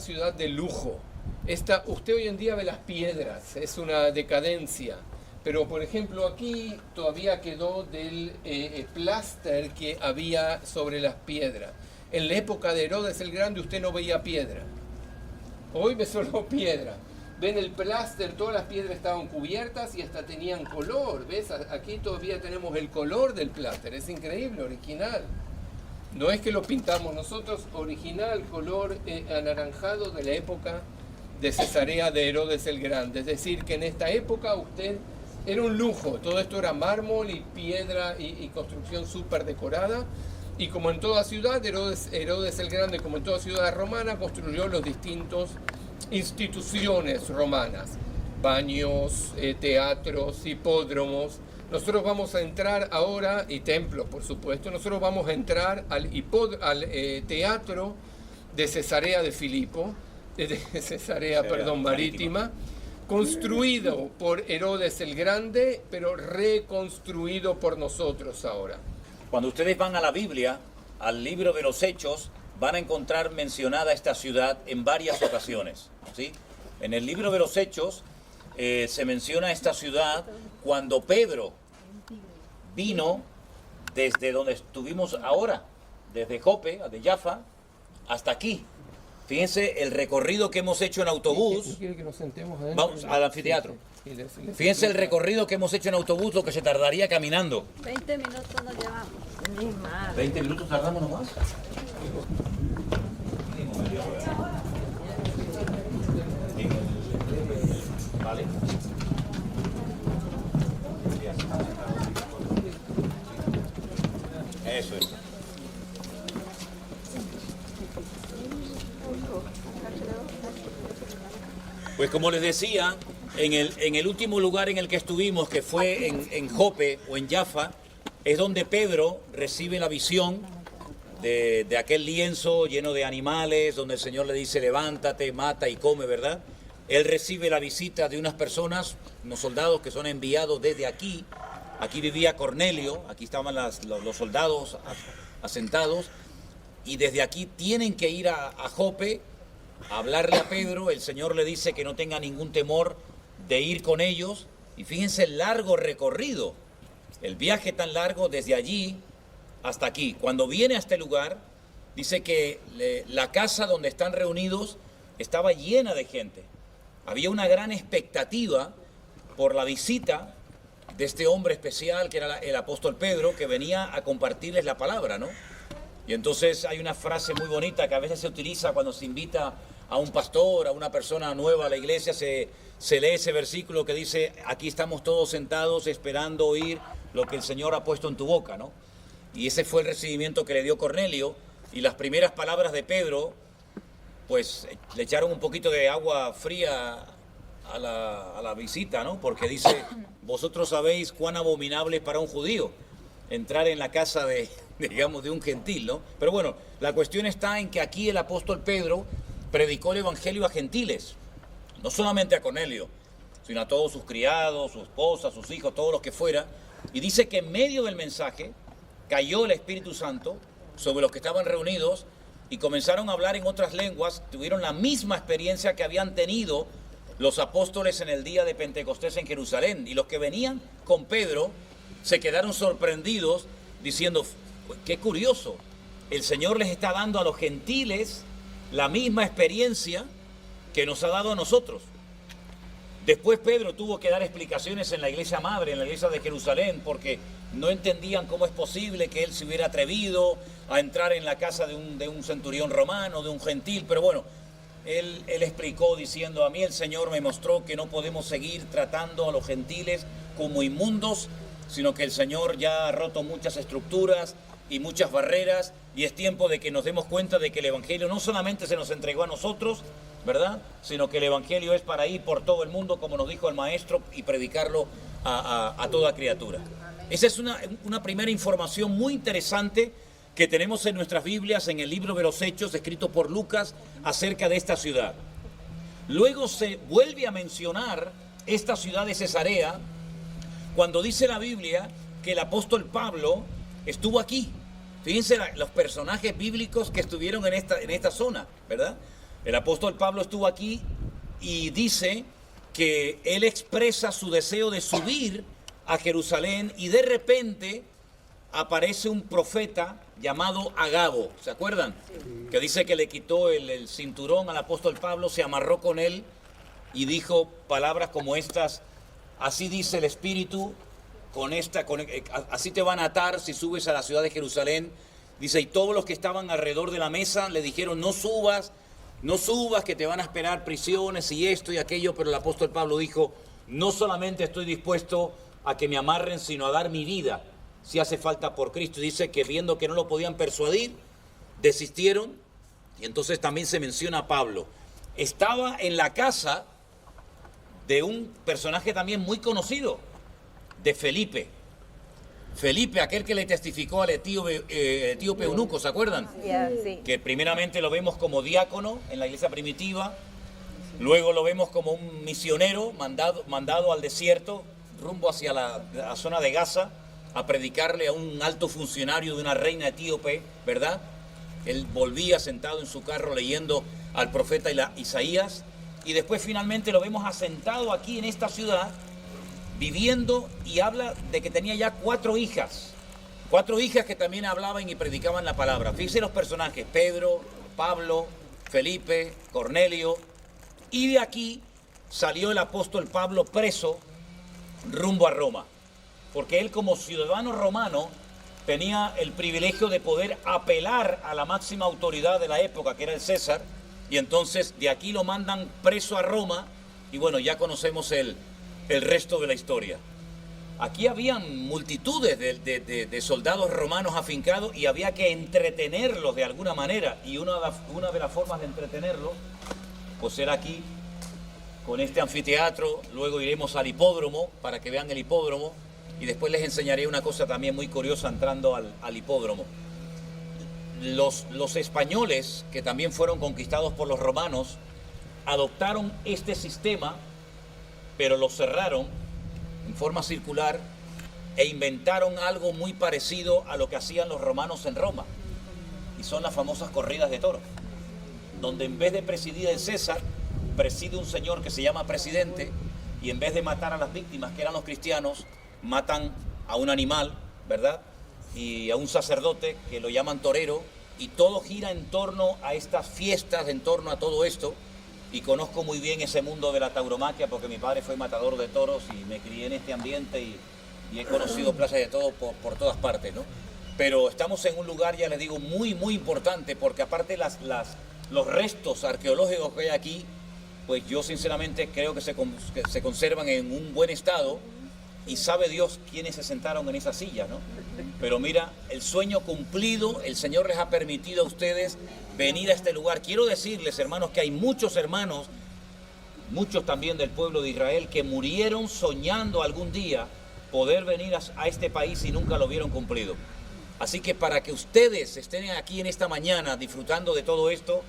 ciudad de lujo. Usted hoy en día ve las piedras, es una decadencia. Pero, por ejemplo, aquí todavía quedó del pláster que había sobre las piedras. En la época de Herodes el Grande usted no veía piedra. Hoy ve solo piedra. Ven el pláster, todas las piedras estaban cubiertas y hasta tenían color. ¿Ves? Aquí todavía tenemos el color del pláster. Es increíble, original. No es que lo pintamos nosotros, original, color anaranjado de la época de Cesarea de Herodes el Grande. Es decir, que en esta época usted era un lujo. Todo esto era mármol y piedra y construcción súper decorada. Y como en toda ciudad, Herodes el Grande, como en toda ciudad romana, construyó los distintos instituciones romanas, baños, teatros, hipódromos. Nosotros vamos a entrar ahora, y templos por supuesto, nosotros vamos a entrar al teatro de Cesarea de Filipo, Marítima, construido por Herodes el Grande, pero reconstruido por nosotros ahora. Cuando ustedes van a la Biblia, al libro de los Hechos, van a encontrar mencionada esta ciudad en varias ocasiones, ¿sí? En el libro de los Hechos se menciona esta ciudad cuando Pedro vino desde donde estuvimos ahora, desde Jope, de Jaffa, hasta aquí. Fíjense el recorrido que hemos hecho en autobús. ¿Quiere que nos sentemos adentro? Vamos al anfiteatro. Fíjense el recorrido que hemos hecho en autobús, lo que se tardaría caminando. 20 minutos nos llevamos. Ni más. 20 minutos tardamos nomás. Vale. Eso es. Pues como les decía, en el último lugar en el que estuvimos, que fue en Jope o en Jaffa, es donde Pedro recibe la visión de aquel lienzo lleno de animales, donde el Señor le dice levántate, mata y come, ¿verdad? Él recibe la visita de unas personas, unos soldados que son enviados desde aquí. Aquí vivía Cornelio, aquí estaban los soldados asentados, y desde aquí tienen que ir a Jope a hablarle a Pedro. El Señor le dice que no tenga ningún temor de ir con ellos, y fíjense el largo recorrido, el viaje tan largo desde allí hasta aquí. Cuando viene a este lugar, dice que la casa donde están reunidos estaba llena de gente. Había una gran expectativa por la visita de este hombre especial que era el apóstol Pedro, que venía a compartirles la palabra, ¿no? Y entonces hay una frase muy bonita que a veces se utiliza cuando se invita a un pastor, a una persona nueva a la iglesia, se lee ese versículo que dice: aquí estamos todos sentados esperando oír lo que el Señor ha puesto en tu boca, ¿no? Y ese fue el recibimiento que le dio Cornelio, y las primeras palabras de Pedro, pues le echaron un poquito de agua fría a la visita, ¿no? Porque dice: vosotros sabéis cuán abominable es para un judío entrar en la casa de un gentil, ¿no? Pero bueno, la cuestión está en que aquí el apóstol Pedro predicó el evangelio a gentiles, no solamente a Cornelio, sino a todos sus criados, su esposa, sus hijos, todos los que fuera. Y dice que en medio del mensaje cayó el Espíritu Santo sobre los que estaban reunidos y comenzaron a hablar en otras lenguas. Tuvieron la misma experiencia que habían tenido los apóstoles en el día de Pentecostés en Jerusalén. Y los que venían con Pedro se quedaron sorprendidos diciendo: qué curioso, el Señor les está dando a los gentiles la misma experiencia que nos ha dado a nosotros. Después Pedro tuvo que dar explicaciones en la iglesia madre, en la iglesia de Jerusalén, porque no entendían cómo es posible que él se hubiera atrevido a entrar en la casa de un centurión romano, de un gentil. Pero bueno, él explicó diciendo: a mí el Señor me mostró que no podemos seguir tratando a los gentiles como inmundos, sino que el Señor ya ha roto muchas estructuras y muchas barreras, y es tiempo de que nos demos cuenta de que el Evangelio no solamente se nos entregó a nosotros, ¿verdad?, sino que el Evangelio es para ir por todo el mundo, como nos dijo el Maestro, y predicarlo a toda criatura. Esa es una primera información muy interesante que tenemos en nuestras Biblias, en el libro de los Hechos, escrito por Lucas, acerca de esta ciudad. Luego se vuelve a mencionar esta ciudad de Cesarea, cuando dice la Biblia que el apóstol Pablo estuvo aquí. Fíjense los personajes bíblicos que estuvieron en esta zona, ¿verdad? El apóstol Pablo estuvo aquí y dice que él expresa su deseo de subir a Jerusalén y de repente aparece un profeta llamado Agabo, ¿se acuerdan? Sí. Que dice que le quitó el cinturón al apóstol Pablo, se amarró con él y dijo palabras como estas: así dice el Espíritu, así te van a atar si subes a la ciudad de Jerusalén. Dice, y todos los que estaban alrededor de la mesa le dijeron, no subas, que te van a esperar prisiones y esto y aquello. Pero el apóstol Pablo dijo, no solamente estoy dispuesto a que me amarren, sino a dar mi vida, si hace falta, por Cristo. Y dice que viendo que no lo podían persuadir, desistieron. Y entonces también se menciona a Pablo. Estaba en la casa de un personaje también muy conocido, de Felipe. Felipe, aquel que le testificó al etíope eunuco, ¿se acuerdan? Sí. Que primeramente lo vemos como diácono en la iglesia primitiva, luego lo vemos como un misionero mandado al desierto, rumbo hacia la zona de Gaza, a predicarle a un alto funcionario de una reina etíope, ¿verdad? Él volvía sentado en su carro leyendo al profeta Isaías, y después finalmente lo vemos asentado aquí en esta ciudad, viviendo, y habla de que tenía ya 4 hijas que también hablaban y predicaban la palabra. Fíjense los personajes: Pedro, Pablo, Felipe, Cornelio. Y de aquí salió el apóstol Pablo preso rumbo a Roma, porque él, como ciudadano romano, tenía el privilegio de poder apelar a la máxima autoridad de la época, que era el César, y entonces de aquí lo mandan preso a Roma. Y bueno, ya conocemos el resto de la historia. Aquí habían multitudes de soldados romanos afincados y había que entretenerlos de alguna manera, y una de las formas de entretenerlos pues era aquí, con este anfiteatro. Luego iremos al hipódromo para que vean el hipódromo, y después les enseñaré una cosa también muy curiosa entrando al hipódromo. Los españoles, que también fueron conquistados por los romanos, adoptaron este sistema, pero lo cerraron en forma circular e inventaron algo muy parecido a lo que hacían los romanos en Roma, y son las famosas corridas de toros, donde en vez de presidir el César, preside un señor que se llama presidente, y en vez de matar a las víctimas, que eran los cristianos, matan a un animal, ¿verdad? Y a un sacerdote, que lo llaman torero, y todo gira en torno a estas fiestas, en torno a todo esto. Y conozco muy bien ese mundo de la tauromaquia, porque mi padre fue matador de toros y me crié en este ambiente, y he conocido plazas de todo por todas partes, ¿no? Pero estamos en un lugar, ya les digo, muy, muy importante, porque aparte los restos arqueológicos que hay aquí, pues yo sinceramente creo que se conservan en un buen estado, y sabe Dios quiénes se sentaron en esa silla, ¿no? Pero mira, el sueño cumplido, el Señor les ha permitido a ustedes venir a este lugar. Quiero decirles, hermanos, que hay muchos hermanos, muchos también del pueblo de Israel, que murieron soñando algún día poder venir a este país y nunca lo vieron cumplido. Así que para que ustedes estén aquí en esta mañana disfrutando de todo esto,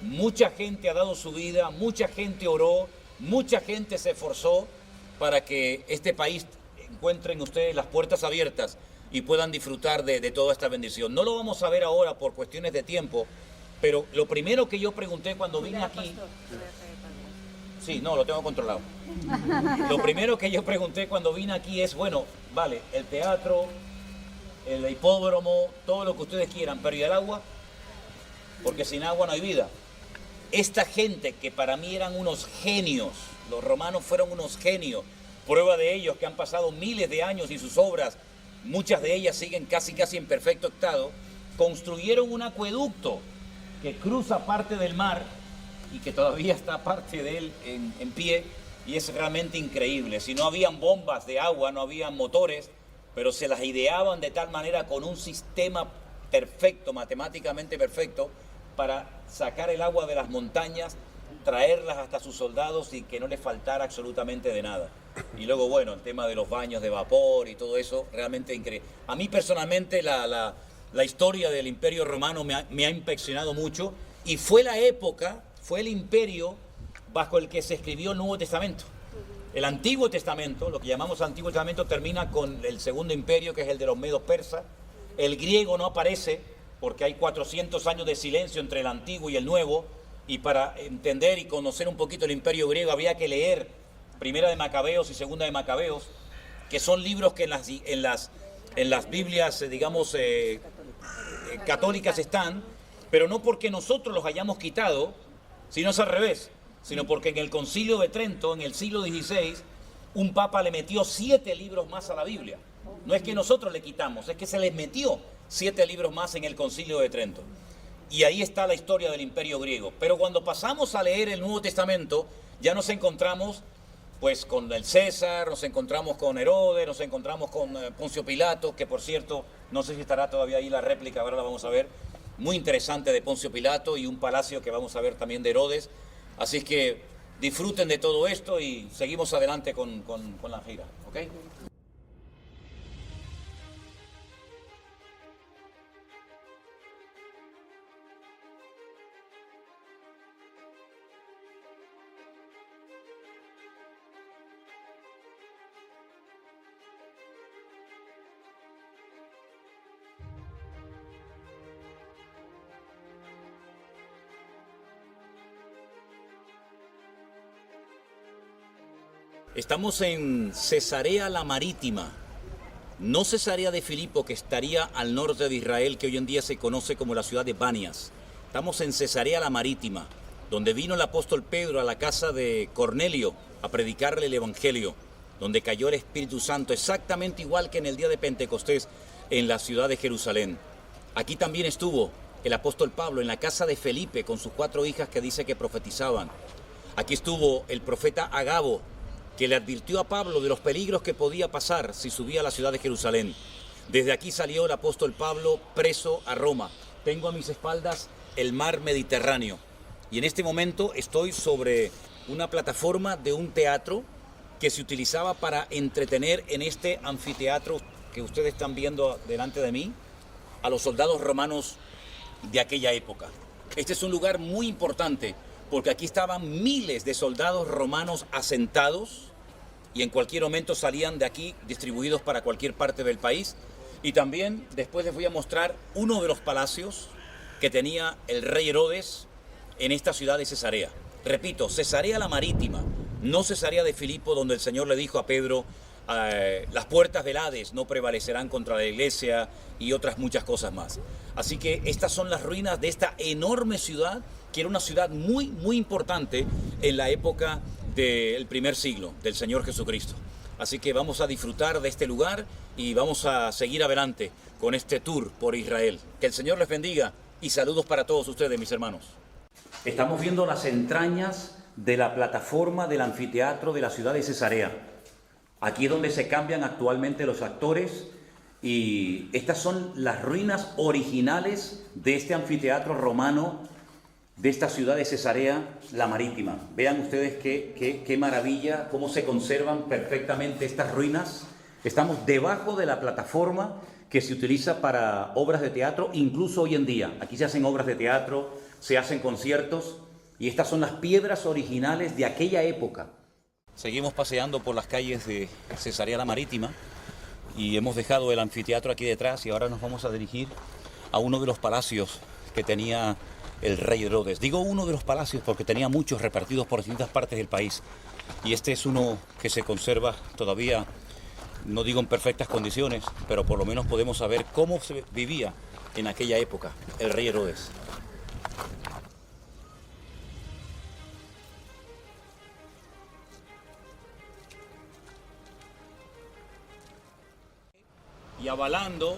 mucha gente ha dado su vida, mucha gente oró, mucha gente se esforzó para que este país encuentren ustedes las puertas abiertas y puedan disfrutar de toda esta bendición. No lo vamos a ver ahora por cuestiones de tiempo, pero lo primero que yo pregunté cuando vine aquí... Sí, no, lo tengo controlado. Lo primero que yo pregunté cuando vine aquí es, bueno, vale, el teatro, el hipódromo, todo lo que ustedes quieran, pero ¿y el agua? Porque sin agua no hay vida. Esta gente, que para mí eran unos genios, los romanos fueron unos genios, prueba de ellos que han pasado miles de años y sus obras, muchas de ellas siguen casi en perfecto estado, construyeron un acueducto que cruza parte del mar y que todavía está parte de él en pie, y es realmente increíble. Si no habían bombas de agua, no habían motores, pero se las ideaban de tal manera, con un sistema perfecto, matemáticamente perfecto, para sacar el agua de las montañas, traerlas hasta sus soldados y que no les faltara absolutamente de nada. Y luego, bueno, el tema de los baños de vapor y todo eso, realmente increíble. A mí personalmente la historia del Imperio Romano me ha impresionado mucho, y fue la época, fue el imperio bajo el que se escribió el Nuevo Testamento. El Antiguo Testamento, lo que llamamos Antiguo Testamento, termina con el Segundo Imperio, que es el de los medos persas. El griego no aparece porque hay 400 años de silencio entre el Antiguo y el Nuevo, Y para entender y conocer un poquito el imperio griego había que leer Primera de Macabeos y Segunda de Macabeos, que son libros que en las Biblias, digamos, católicas están, pero no porque nosotros los hayamos quitado, sino es al revés, sino porque en el Concilio de Trento, en el siglo XVI, un papa le metió 7 libros más a la Biblia. No es que nosotros le quitamos, es que se les metió 7 libros más en el Concilio de Trento. Y ahí está la historia del imperio griego. Pero cuando pasamos a leer el Nuevo Testamento, ya nos encontramos pues con el César, nos encontramos con Herodes, nos encontramos con Poncio Pilato, que por cierto, no sé si estará todavía ahí la réplica, ahora la vamos a ver, muy interesante de Poncio Pilato, y un palacio que vamos a ver también de Herodes. Así es que disfruten de todo esto y seguimos adelante con la gira, ¿ok? Estamos en Cesarea la Marítima, no Cesarea de Filipo, que estaría al norte de Israel, que hoy en día se conoce como la ciudad de Banias. Estamos en Cesarea la Marítima, donde vino el apóstol Pedro a la casa de Cornelio a predicarle el Evangelio, donde cayó el Espíritu Santo, exactamente igual que en el día de Pentecostés en la ciudad de Jerusalén. Aquí también estuvo el apóstol Pablo en la casa de Felipe con sus 4 hijas que dice que profetizaban. Aquí estuvo el profeta Agabo, que le advirtió a Pablo de los peligros que podía pasar si subía a la ciudad de Jerusalén. Desde aquí salió el apóstol Pablo preso a Roma. Tengo a mis espaldas el mar Mediterráneo y en este momento estoy sobre una plataforma de un teatro que se utilizaba para entretener en este anfiteatro que ustedes están viendo delante de mí a los soldados romanos de aquella época. Este es un lugar muy importante porque aquí estaban miles de soldados romanos asentados y en cualquier momento salían de aquí distribuidos para cualquier parte del país. Y también después les voy a mostrar uno de los palacios que tenía el rey Herodes en esta ciudad de Cesarea. Repito, Cesarea la Marítima, no Cesarea de Filipo, donde el Señor le dijo a Pedro, las puertas del Hades no prevalecerán contra la iglesia y otras muchas cosas más. Así que estas son las ruinas de esta enorme ciudad, que era una ciudad muy, muy importante en la época del primer siglo del Señor Jesucristo. Así que vamos a disfrutar de este lugar y vamos a seguir adelante con este tour por Israel. Que el Señor les bendiga y saludos para todos ustedes, mis hermanos. Estamos viendo las entrañas de la plataforma del anfiteatro de la ciudad de Cesarea. Aquí es donde se cambian actualmente los actores y estas son las ruinas originales de este anfiteatro romano de esta ciudad de Cesarea la Marítima. Vean ustedes qué maravilla, cómo se conservan perfectamente estas ruinas. Estamos debajo de la plataforma que se utiliza para obras de teatro, incluso hoy en día. Aquí se hacen obras de teatro, se hacen conciertos y estas son las piedras originales de aquella época. Seguimos paseando por las calles de Cesarea la Marítima y hemos dejado el anfiteatro aquí detrás y ahora nos vamos a dirigir a uno de los palacios que tenía el rey Herodes. Digo uno de los palacios porque tenía muchos repartidos por distintas partes del país y este es uno que se conserva todavía, no digo en perfectas condiciones, pero por lo menos podemos saber cómo se vivía en aquella época el rey Herodes. Y avalando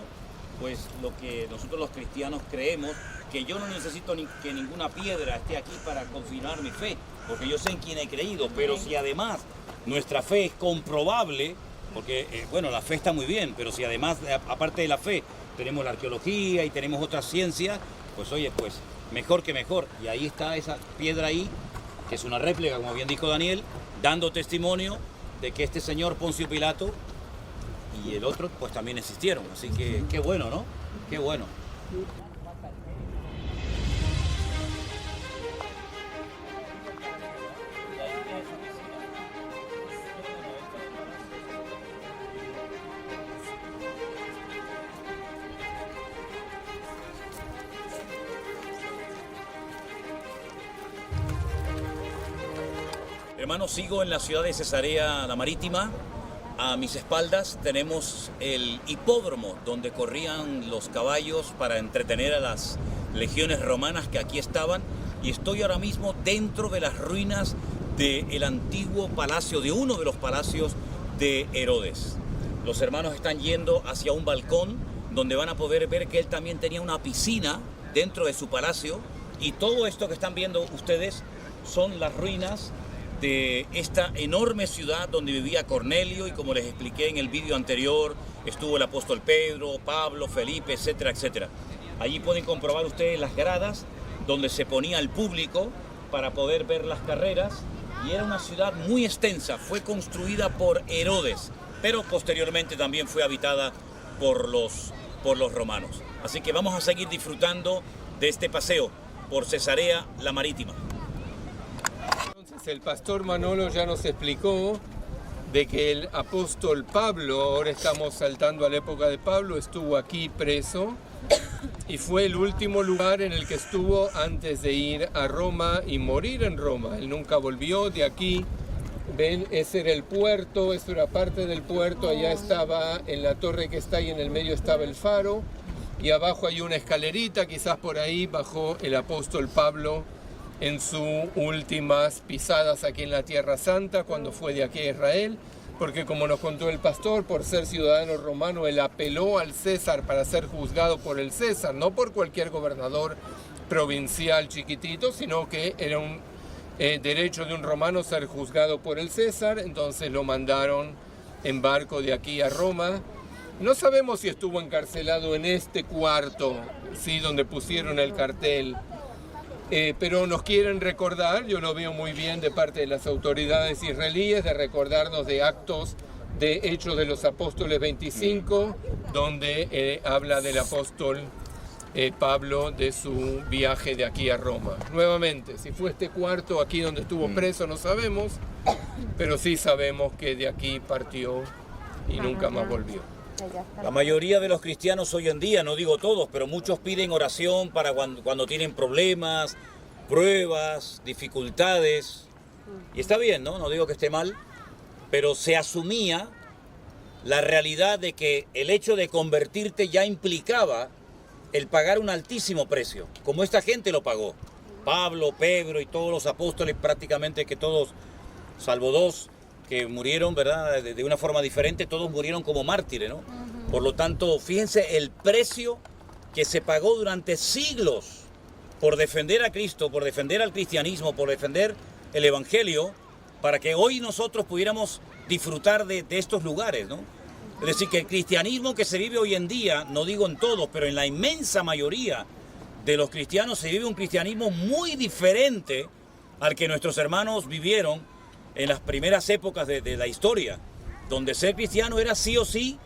pues lo que nosotros los cristianos creemos, que yo no necesito que ninguna piedra esté aquí para confirmar mi fe, porque yo sé en quién he creído, pero si además nuestra fe es comprobable, porque bueno, la fe está muy bien, pero si además, aparte de la fe, tenemos la arqueología y tenemos otras ciencias, pues oye, pues mejor que mejor. Y ahí está esa piedra ahí, que es una réplica, como bien dijo Daniel, dando testimonio de que este señor Poncio Pilato y el otro pues también existieron, así que qué bueno, ¿no? Qué bueno. hermanos, sigo en la ciudad de Cesarea la Marítima. A mis espaldas tenemos el hipódromo donde corrían los caballos para entretener a las legiones romanas que aquí estaban, y estoy ahora mismo dentro de las ruinas del antiguo palacio, de uno de los palacios de Herodes. Los hermanos están yendo hacia un balcón donde van a poder ver que él también tenía una piscina dentro de su palacio, y todo esto que están viendo ustedes son las ruinas de esta enorme ciudad donde vivía Cornelio, y como les expliqué en el vídeo anterior, estuvo el apóstol Pedro, Pablo, Felipe, etcétera, etcétera. Allí pueden comprobar ustedes las gradas donde se ponía el público para poder ver las carreras, y era una ciudad muy extensa. Fue construida por Herodes, pero posteriormente también fue habitada por los romanos. Así que vamos a seguir disfrutando de este paseo por Cesarea la Marítima. Entonces el pastor Manolo ya nos explicó de que el apóstol Pablo, ahora estamos saltando a la época de Pablo, estuvo aquí preso, y fue el último lugar en el que estuvo antes de ir a Roma y morir en Roma. Él nunca volvió de aquí. Ven, ese era el puerto, eso era parte del puerto. Allá estaba, en la torre que está ahí en el medio estaba el faro, y abajo hay una escalerita, quizás por ahí bajó el apóstol Pablo en sus últimas pisadas aquí en la Tierra Santa, cuando fue de aquí a Israel, porque como nos contó el pastor, por ser ciudadano romano, él apeló al César para ser juzgado por el César, no por cualquier gobernador provincial chiquitito, sino que era un derecho de un romano ser juzgado por el César. Entonces lo mandaron en barco de aquí a Roma. No sabemos si estuvo encarcelado en este cuarto, sí, donde pusieron el cartel, pero nos quieren recordar, yo lo veo muy bien de parte de las autoridades israelíes, de recordarnos de Actos de Hechos de los Apóstoles 25, donde habla del apóstol Pablo de su viaje de aquí a Roma. Nuevamente, si fue este cuarto aquí donde estuvo preso, no sabemos, pero sí sabemos que de aquí partió y nunca más volvió. La mayoría de los cristianos hoy en día, no digo todos, pero muchos piden oración para cuando tienen problemas, pruebas, dificultades. Y está bien, ¿no? No digo que esté mal, pero se asumía la realidad de que el hecho de convertirte ya implicaba el pagar un altísimo precio, como esta gente lo pagó. Pablo, Pedro y todos los apóstoles, prácticamente que todos, salvo dos, que murieron, ¿verdad?, de una forma diferente, todos murieron como mártires, ¿no? Por lo tanto, fíjense el precio que se pagó durante siglos por defender a Cristo, por defender al cristianismo, por defender el evangelio, para que hoy nosotros pudiéramos disfrutar de estos lugares, ¿no? Es decir, que el cristianismo que se vive hoy en día, no digo en todos, pero en la inmensa mayoría de los cristianos se vive un cristianismo muy diferente al que nuestros hermanos vivieron en las primeras épocas de la historia, donde ser cristiano era sí o sí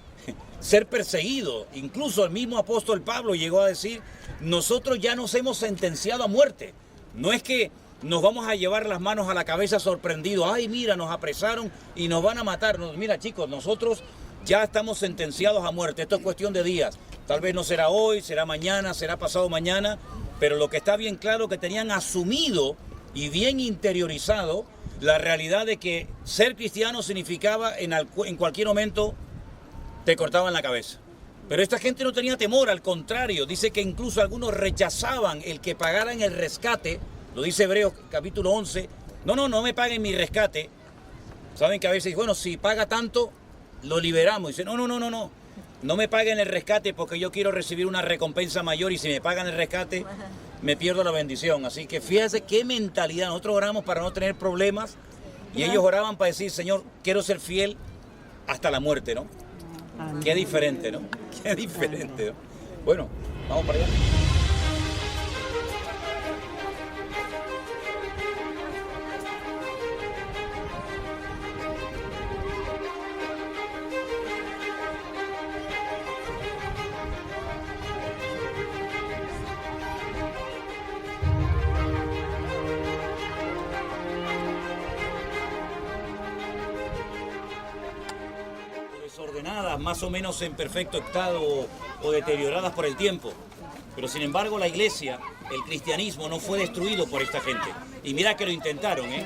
ser perseguido. Incluso el mismo apóstol Pablo llegó a decir: nosotros ya nos hemos sentenciado a muerte. No es que nos vamos a llevar las manos a la cabeza sorprendidos, ay mira, nos apresaron y nos van a matar. Mira chicos, nosotros ya estamos sentenciados a muerte, esto es cuestión de días. Tal vez no será hoy, será mañana, será pasado mañana, pero lo que está bien claro es que tenían asumido y bien interiorizado la realidad de que ser cristiano significaba en cualquier momento te cortaban la cabeza. Pero esta gente no tenía temor, al contrario, dice que incluso algunos rechazaban el que pagaran el rescate, lo dice Hebreos capítulo 11, no me paguen mi rescate. Saben que a veces, bueno, si paga tanto, lo liberamos. Dice, no me paguen el rescate porque yo quiero recibir una recompensa mayor, y si me pagan el rescate, me pierdo la bendición. Así que fíjense qué mentalidad. Nosotros oramos para no tener problemas y ellos oraban para decir: Señor, quiero ser fiel hasta la muerte, ¿no? Qué diferente, ¿no? Qué diferente, ¿no? Bueno, vamos para allá. Desordenadas, más o menos en perfecto estado o deterioradas por el tiempo. Pero sin embargo la iglesia, el cristianismo no fue destruido por esta gente. Y mira que lo intentaron, ¿eh?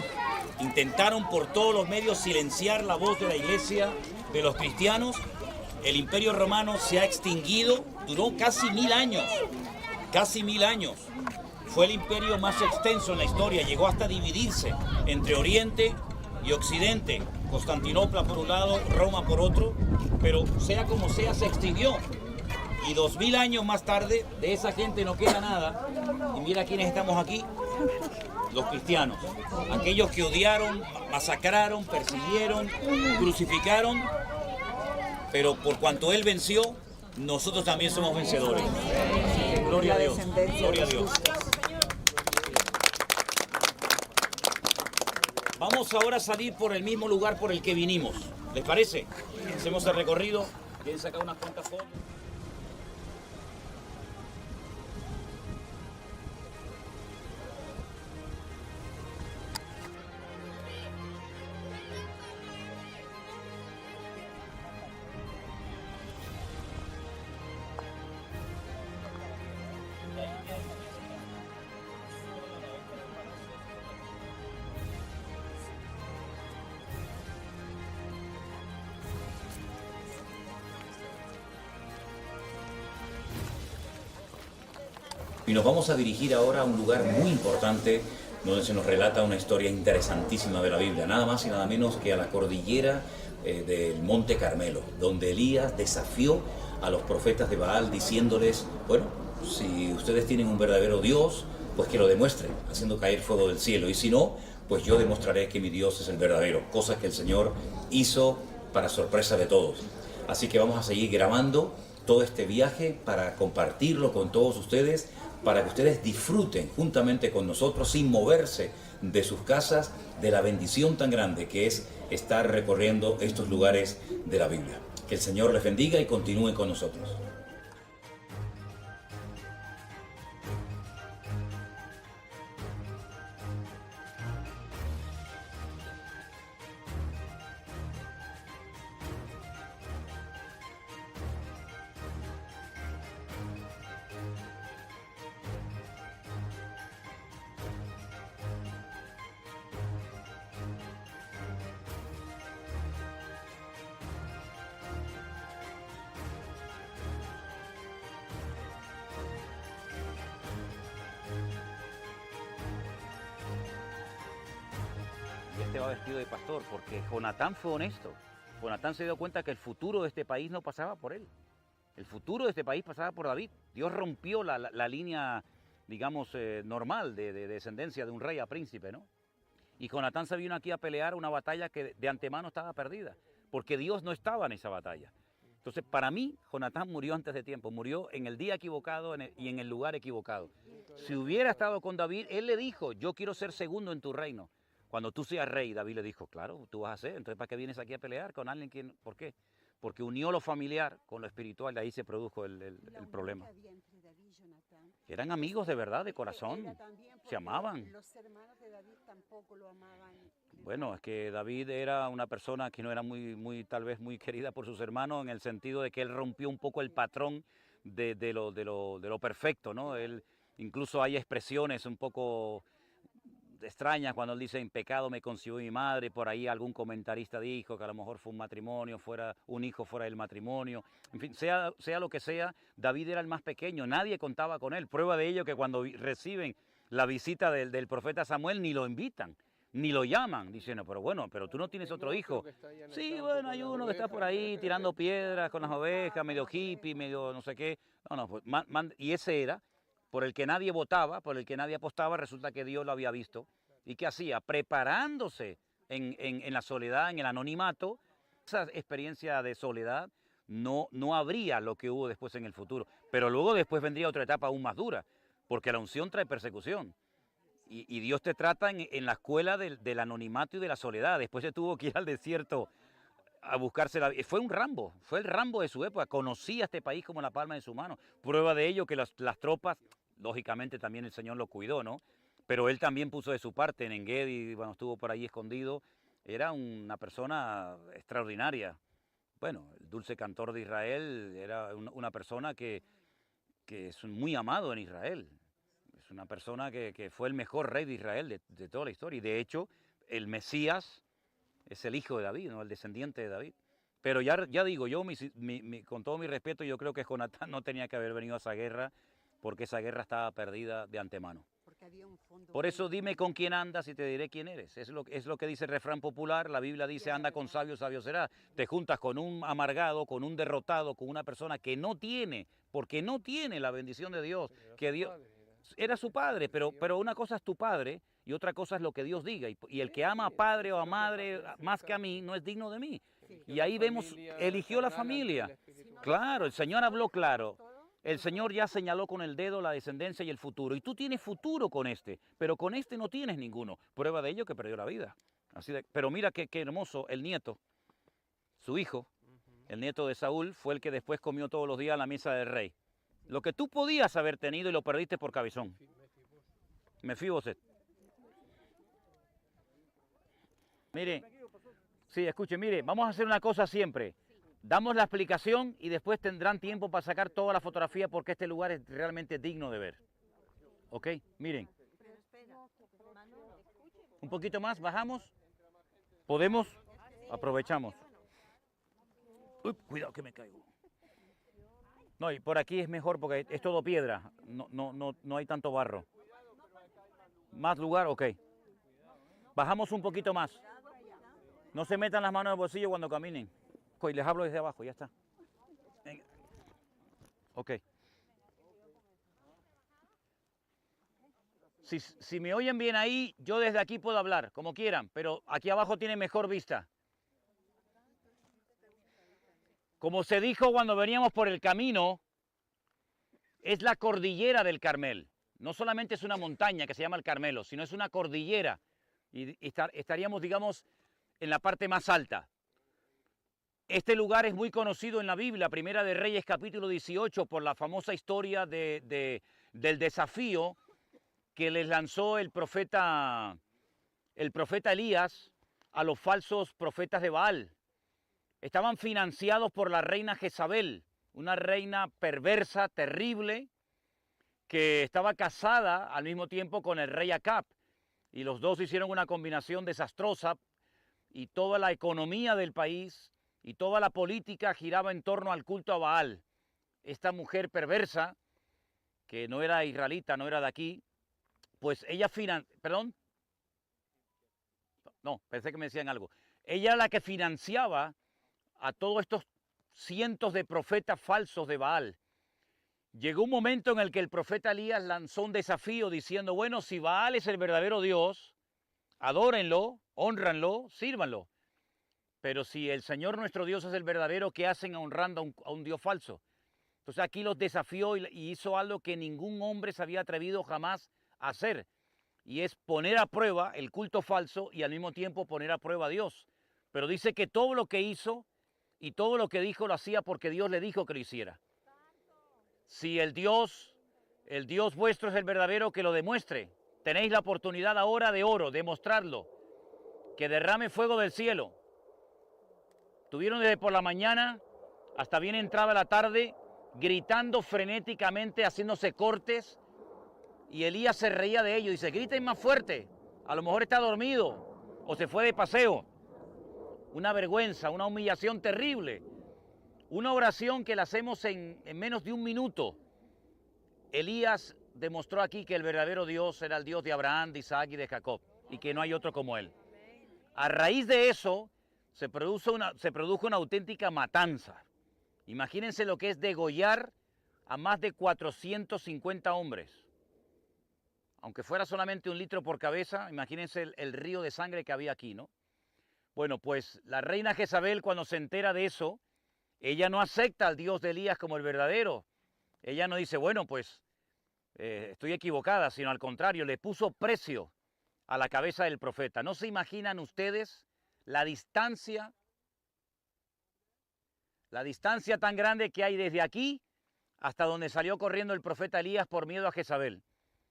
Intentaron por todos los medios silenciar la voz de la iglesia, de los cristianos. El Imperio Romano se ha extinguido, duró casi 1000 años, casi 1000 años. Fue el imperio más extenso en la historia, llegó hasta dividirse entre Oriente y Occidente. Constantinopla por un lado, Roma por otro, pero sea como sea se extinguió. Y 2000 años más tarde de esa gente no queda nada. Y mira quiénes estamos aquí, los cristianos. Aquellos que odiaron, masacraron, persiguieron, crucificaron. Pero por cuanto Él venció, nosotros también somos vencedores. Gloria a Dios. Gloria a Dios. Vamos ahora a salir por el mismo lugar por el que vinimos. ¿Les parece? Hacemos el recorrido. ¿Quieren sacar unas cuantas fotos? Y nos vamos a dirigir ahora a un lugar muy importante donde se nos relata una historia interesantísima de la Biblia, nada más y nada menos que a la cordillera del Monte Carmelo, donde Elías desafió a los profetas de Baal diciéndoles, bueno, si ustedes tienen un verdadero Dios, pues que lo demuestren, haciendo caer fuego del cielo, y si no, pues yo demostraré que mi Dios es el verdadero, cosa que el Señor hizo para sorpresa de todos. Así que vamos a seguir grabando todo este viaje para compartirlo con todos ustedes, para que ustedes disfruten juntamente con nosotros, sin moverse de sus casas, de la bendición tan grande que es estar recorriendo estos lugares de la Biblia. Que el Señor les bendiga y continúe con nosotros. Este va vestido de pastor porque Jonatán fue honesto. Jonatán se dio cuenta que el futuro de este país no pasaba por él. El futuro de este país pasaba por David. Dios rompió la línea, digamos, normal de descendencia de un rey a príncipe, ¿no? Y Jonatán se vino aquí a pelear una batalla que de antemano estaba perdida, porque Dios no estaba en esa batalla. Entonces, para mí, Jonatán murió antes de tiempo, murió en el día equivocado y en el lugar equivocado. Si hubiera estado con David, él le dijo, yo quiero ser segundo en tu reino. Cuando tú seas rey, David le dijo, claro, tú vas a ser, entonces ¿para qué vienes aquí a pelear con alguien? ¿Por qué? Porque unió lo familiar con lo espiritual, de ahí se produjo el problema. Eran amigos de verdad, de corazón, se amaban. Los hermanos de David tampoco lo amaban. Bueno, es que David era una persona que no era tal vez muy querida por sus hermanos, en el sentido de que él rompió un poco el patrón de lo perfecto, ¿no? Él, incluso hay expresiones un poco extrañas cuando él dice, en pecado me concibió mi madre. Por ahí algún comentarista dijo que a lo mejor fue un matrimonio, un hijo fuera del matrimonio. En fin, sea lo que sea, David era el más pequeño, nadie contaba con él. Prueba de ello que cuando reciben la visita del profeta Samuel ni lo invitan, ni lo llaman, diciendo, pero tú no tienes otro hijo. Sí, bueno, hay uno que está por ahí tirando piedras con las ovejas, medio hippie, medio no sé qué. No, pues, y ese era, por el que nadie votaba, por el que nadie apostaba, resulta que Dios lo había visto. ¿Y qué hacía? Preparándose en la soledad, en el anonimato. Esa experiencia de soledad no habría lo que hubo después en el futuro. Pero luego después vendría otra etapa aún más dura, porque la unción trae persecución. Y Dios te trata en la escuela del anonimato y de la soledad. Después se tuvo que ir al desierto a buscarse la vida. Fue un Rambo, fue el Rambo de su época. Conocía este país como la palma de su mano. Prueba de ello que las tropas, lógicamente también el Señor lo cuidó, ¿no? Pero él también puso de su parte en Engedi, bueno, estuvo por ahí escondido. Era una persona extraordinaria. Bueno, el dulce cantor de Israel era una persona que es muy amado en Israel. Es una persona que fue el mejor rey de Israel de toda la historia. Y de hecho, el Mesías es el hijo de David, ¿no? El descendiente de David. Pero ya digo, yo con todo mi respeto, yo creo que Jonatán no tenía que haber venido a esa guerra, porque esa guerra estaba perdida de antemano. Porque había un fondo. Por eso dime con quién andas y te diré quién eres. Es lo que dice el refrán popular. La Biblia dice, anda con sabio, sabio será. Te juntas con un amargado, con un derrotado, con una persona que no tiene, porque no tiene la bendición de Dios. Que Dios era su padre, pero una cosa es tu padre y otra cosa es lo que Dios diga. Y el que ama a padre o a madre más que a mí no es digno de mí. Y ahí vemos, eligió la familia. Claro, el Señor habló claro. El Señor ya señaló con el dedo la descendencia y el futuro. Y tú tienes futuro con este, pero con este no tienes ninguno. Prueba de ello que perdió la vida. Pero mira qué hermoso, el nieto, su hijo, el nieto de Saúl, fue el que después comió todos los días a la mesa del rey. Lo que tú podías haber tenido y lo perdiste por cabezón. Mefiboset. Mire, sí, escuche, mire, vamos a hacer una cosa siempre. Damos la explicación y después tendrán tiempo para sacar toda la fotografía porque este lugar es realmente digno de ver. ¿Ok? Miren. Un poquito más, bajamos. ¿Podemos? Aprovechamos. Uy, cuidado que me caigo. No, y por aquí es mejor porque es todo piedra. No hay tanto barro. ¿Más lugar? Ok. Bajamos un poquito más. No se metan las manos en el bolsillo cuando caminen. Y les hablo desde abajo, ya está. Venga. Ok. Si me oyen bien ahí, yo desde aquí puedo hablar, como quieran, pero aquí abajo tiene mejor vista. Como se dijo cuando veníamos por el camino, es la cordillera del Carmel. No solamente es una montaña que se llama el Carmelo, sino es una cordillera. Y estaríamos, digamos, en la parte más alta. Este lugar es muy conocido en la Biblia, Primera de Reyes capítulo 18, por la famosa historia del desafío que les lanzó el profeta Elías a los falsos profetas de Baal. Estaban financiados por la reina Jezabel, una reina perversa, terrible, que estaba casada al mismo tiempo con el rey Acab. Y los dos hicieron una combinación desastrosa y toda la economía del país y toda la política giraba en torno al culto a Baal. Esta mujer perversa, que no era israelita, no era de aquí, pues ella perdón, no, pensé que me decían algo. Ella era la que financiaba a todos estos cientos de profetas falsos de Baal. Llegó un momento en el que el profeta Elías lanzó un desafío diciendo, bueno, si Baal es el verdadero Dios, adórenlo, honranlo, sírvanlo. Pero si el Señor nuestro Dios es el verdadero, ¿qué hacen honrando a un Dios falso? Entonces aquí los desafió y hizo algo que ningún hombre se había atrevido jamás a hacer. Y es poner a prueba el culto falso y al mismo tiempo poner a prueba a Dios. Pero dice que todo lo que hizo y todo lo que dijo lo hacía porque Dios le dijo que lo hiciera. Si el Dios vuestro es el verdadero, que lo demuestre. Tenéis la oportunidad ahora de oro, de mostrarlo. Que derrame fuego del cielo. Estuvieron desde por la mañana hasta bien entrada la tarde, gritando frenéticamente, haciéndose cortes. Y Elías se reía de ellos. Dice, griten más fuerte. A lo mejor está dormido o se fue de paseo. Una vergüenza, una humillación terrible. Una oración que la hacemos en menos de un minuto. Elías demostró aquí que el verdadero Dios era el Dios de Abraham, de Isaac y de Jacob. Y que no hay otro como él. A raíz de eso se produjo una auténtica matanza. Imagínense lo que es degollar a más de 450 hombres. Aunque fuera solamente 1 litro por cabeza, imagínense el río de sangre que había aquí, ¿no? Bueno, pues la reina Jezabel, cuando se entera de eso, ella no acepta al Dios de Elías como el verdadero. Ella no dice, bueno, pues estoy equivocada, sino al contrario, le puso precio a la cabeza del profeta. ¿No se imaginan ustedes la distancia tan grande que hay desde aquí hasta donde salió corriendo el profeta Elías por miedo a Jezabel?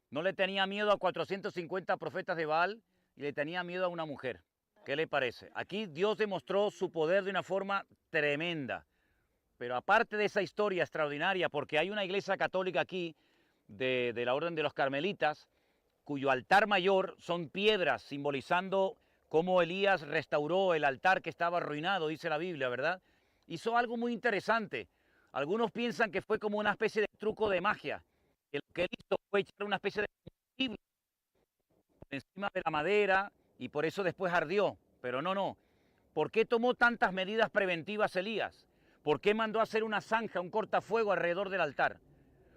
No le tenía miedo a 450 profetas de Baal y le tenía miedo a una mujer. ¿Qué le parece? Aquí Dios demostró su poder de una forma tremenda. Pero aparte de esa historia extraordinaria, porque hay una iglesia católica aquí de la Orden de los Carmelitas, cuyo altar mayor son piedras simbolizando cómo Elías restauró el altar que estaba arruinado, dice la Biblia, ¿verdad? Hizo algo muy interesante. Algunos piensan que fue como una especie de truco de magia. Que lo que él hizo fue echar una especie de combustible por encima de la madera y por eso después ardió. Pero no. ¿Por qué tomó tantas medidas preventivas Elías? ¿Por qué mandó a hacer una zanja, un cortafuego alrededor del altar?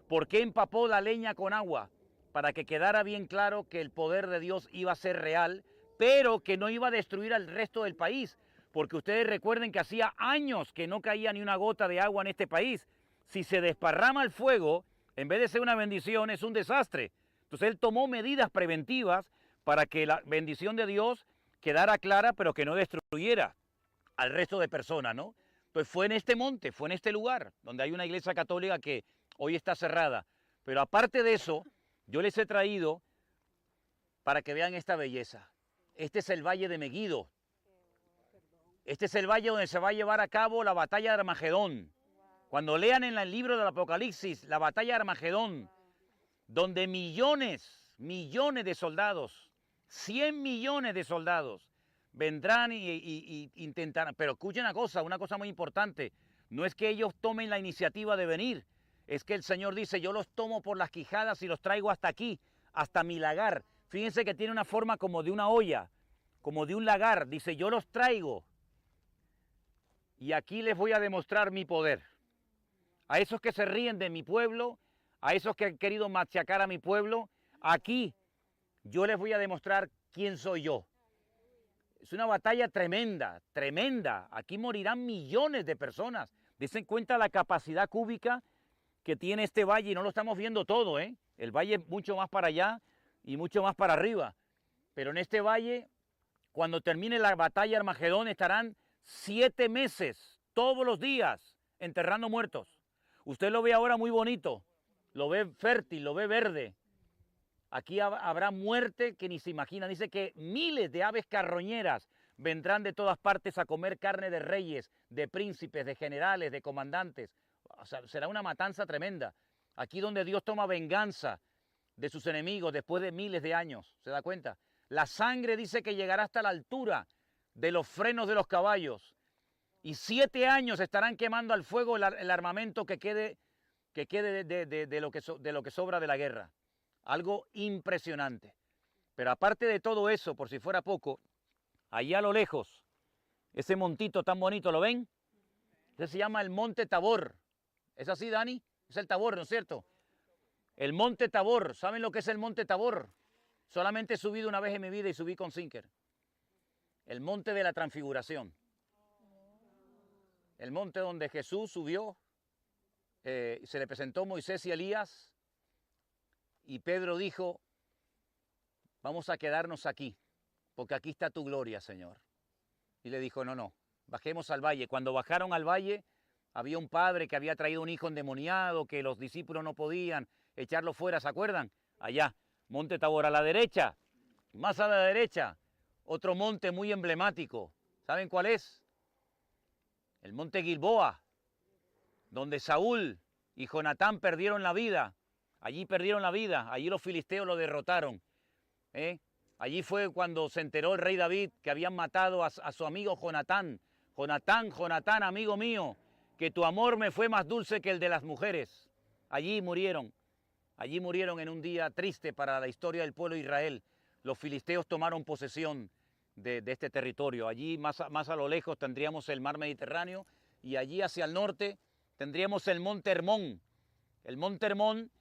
¿Por qué empapó la leña con agua? Para que quedara bien claro que el poder de Dios iba a ser real, pero que no iba a destruir al resto del país. Porque ustedes recuerden que hacía años que no caía ni una gota de agua en este país. Si se desparrama el fuego, en vez de ser una bendición, es un desastre. Entonces él tomó medidas preventivas para que la bendición de Dios quedara clara, pero que no destruyera al resto de personas, ¿no? Pues fue en este monte, fue en este lugar, donde hay una iglesia católica que hoy está cerrada. Pero aparte de eso, yo les he traído para que vean esta belleza. Este es el valle de Megiddo. Este es el valle donde se va a llevar a cabo la batalla de Armagedón. Cuando lean en el libro del Apocalipsis, la batalla de Armagedón, donde millones de soldados, 100 millones de soldados, vendrán y intentarán. Pero escuchen una cosa muy importante. No es que ellos tomen la iniciativa de venir. Es que el Señor dice, yo los tomo por las quijadas y los traigo hasta aquí, hasta mi lagar. Fíjense que tiene una forma como de una olla, como de un lagar. Dice, yo los traigo. Y aquí les voy a demostrar mi poder. A esos que se ríen de mi pueblo, a esos que han querido machacar a mi pueblo, aquí yo les voy a demostrar quién soy yo. Es una batalla tremenda, tremenda. Aquí morirán millones de personas. Desen cuenta la capacidad cúbica que tiene este valle y no lo estamos viendo todo, ¿eh? El valle es mucho más para allá y mucho más para arriba. Pero en este valle, cuando termine la batalla de Armagedón, estarán 7 meses, todos los días, enterrando muertos. Usted lo ve ahora muy bonito, lo ve fértil, lo ve verde. Aquí habrá muerte que ni se imagina. Dice que miles de aves carroñeras vendrán de todas partes a comer carne de reyes, de príncipes, de generales, de comandantes. O sea, será una matanza tremenda. Aquí donde Dios toma venganza de sus enemigos después de miles de años. ¿Se da cuenta? La sangre dice que llegará hasta la altura de los frenos de los caballos. Y 7 años estarán quemando al fuego el armamento que quede de lo que sobra de la guerra. Algo impresionante. Pero aparte de todo eso, por si fuera poco, allá a lo lejos, ese montito tan bonito, ¿lo ven? Ese se llama el Monte Tabor. ¿Es así, Dani? Es el Tabor, ¿no es cierto? El Monte Tabor. ¿Saben lo que es el Monte Tabor? Solamente he subido una vez en mi vida y subí con Sinker. El Monte de la Transfiguración. El monte donde Jesús subió, se le presentó Moisés y Elías, y Pedro dijo, vamos a quedarnos aquí, porque aquí está tu gloria, Señor. Y le dijo, no, bajemos al valle. Cuando bajaron al valle, había un padre que había traído un hijo endemoniado, que los discípulos no podían echarlo fuera, ¿se acuerdan? Allá, Monte Tabor, a la derecha, más a la derecha, otro monte muy emblemático. ¿Saben cuál es? El monte Gilboa, donde Saúl y Jonatán perdieron la vida. Allí perdieron la vida, allí los filisteos lo derrotaron. Allí fue cuando se enteró el rey David que habían matado a su amigo Jonatán. Jonatán, amigo mío, que tu amor me fue más dulce que el de las mujeres. Allí murieron en un día triste para la historia del pueblo de Israel. Los filisteos tomaron posesión de este territorio. Allí más a lo lejos tendríamos el mar Mediterráneo y allí hacia el norte tendríamos el monte Hermón. El monte Hermón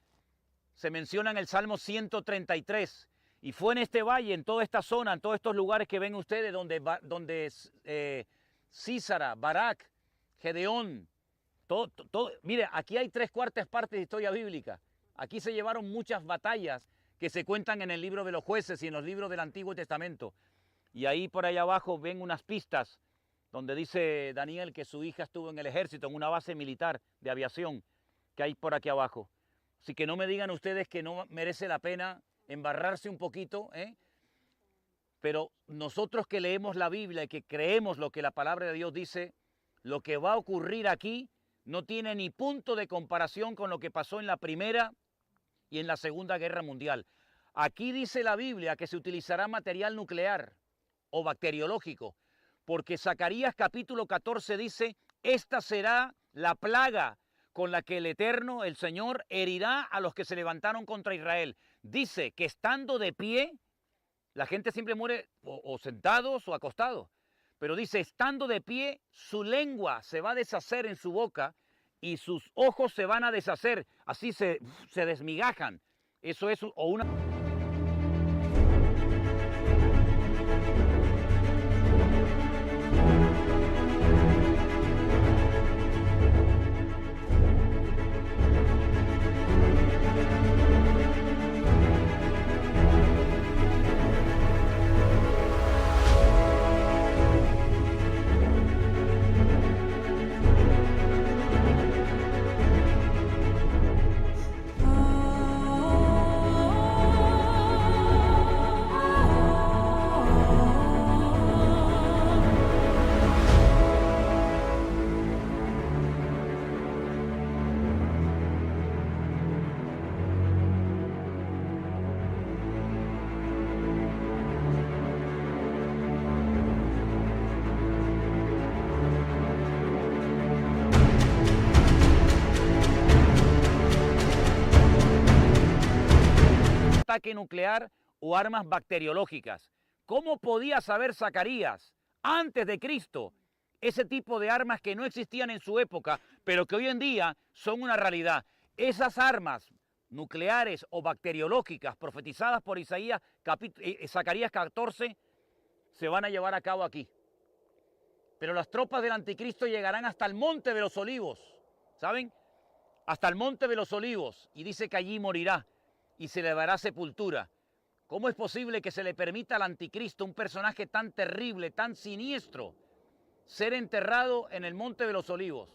se menciona en el Salmo 133 y fue en este valle, en toda esta zona, en todos estos lugares que ven ustedes donde Sísara, Barak, Gedeón, mire, aquí hay 3/4 partes de historia bíblica. Aquí se llevaron muchas batallas que se cuentan en el libro de los jueces y en los libros del Antiguo Testamento. Y ahí por allá abajo ven unas pistas donde dice Daniel que su hija estuvo en el ejército, en una base militar de aviación que hay por aquí abajo. Así que no me digan ustedes que no merece la pena embarrarse un poquito, pero nosotros que leemos la Biblia y que creemos lo que la palabra de Dios dice, lo que va a ocurrir aquí no tiene ni punto de comparación con lo que pasó en la Primera y en la Segunda Guerra Mundial. Aquí dice la Biblia que se utilizará material nuclear. o bacteriológico, porque Zacarías capítulo 14 dice, esta será la plaga con la que el Eterno, el Señor, herirá a los que se levantaron contra Israel. Dice que estando de pie, la gente siempre muere o sentados o acostados, pero dice, estando de pie, su lengua se va a deshacer en su boca y sus ojos se van a deshacer, así se desmigajan. Eso es o una... ataque nuclear o armas bacteriológicas. ¿Cómo podía saber Zacarías antes de Cristo ese tipo de armas que no existían en su época, pero que hoy en día son una realidad? Esas armas nucleares o bacteriológicas profetizadas por Zacarías 14 se van a llevar a cabo aquí. Pero las tropas del anticristo llegarán hasta el monte de los olivos, ¿saben? Hasta el monte de los olivos, y dice que allí morirá y se le dará sepultura. ¿Cómo es posible que se le permita al anticristo, un personaje tan terrible, tan siniestro, ser enterrado en el monte de los olivos?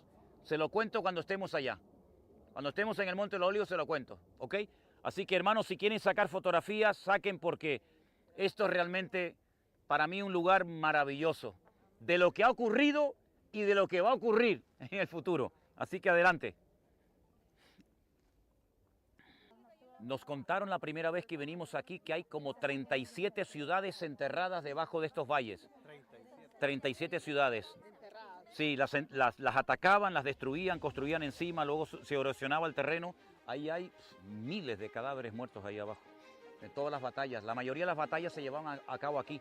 Se lo cuento cuando estemos allá. Cuando estemos en el monte de los olivos se lo cuento, ¿ok? Así que hermanos, si quieren sacar fotografías, saquen, porque esto es realmente para mí un lugar maravilloso de lo que ha ocurrido y de lo que va a ocurrir en el futuro. Así que adelante. Nos contaron la primera vez que venimos aquí que hay como 37 ciudades enterradas debajo de estos valles. 37 ciudades. Sí, las atacaban, las destruían, construían encima, luego se erosionaba el terreno. Ahí hay miles de cadáveres muertos ahí abajo. De todas las batallas. La mayoría de las batallas se llevaban a cabo aquí.